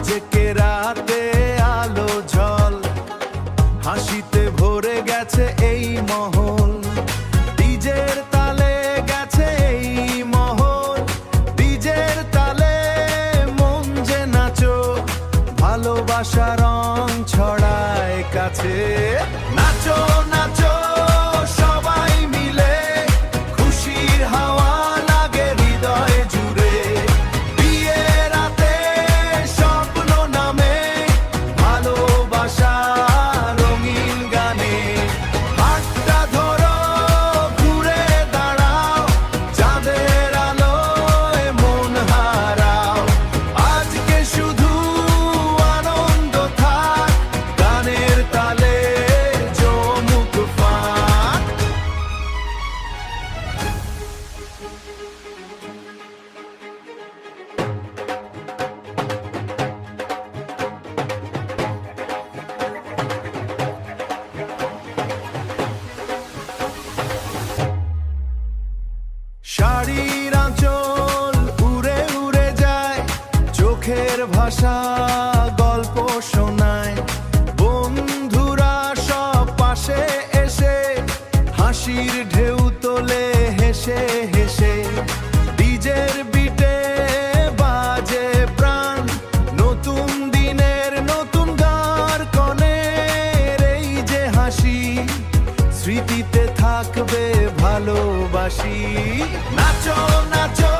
আজকে রাতে আলো ঝল, হাসিতে ভরে গেছে এই মহল। ডিজের তালে গেছে এই মহল, ডিজের তালে মন যে নাচো, ভালোবাসা রং ছড়ায় কাছে। নাচো নাচো সবাই মিলে, খুশির হাওয়া লাগে হৃদয় জুড়ে। বিয়ে রাতে স্বপ্ন নামে, ভালোবাসা রঙিন গানে। হাতটা ধরো ঘুরে দাঁড়াও, চাঁদের আলোয় মন হারাও। আজকে শুধু আনন্দ থাক, গানের তালে জমুক ফাঁক। শাড়ির আঁচল উড়ে উড়ে যায়, চোখের ভাষা গল্প শোনায়। বন্ধুরা সব পাশে এসে হাসির ঢেউ তোলে হেসে হেসে। ডিজের বিটে বাজে প্রাণ, নতুন দিনের নতুন গান কনের। এই যে হাসি স্মৃতিতে থাকবে ভালোবাসি। নাচো নাচো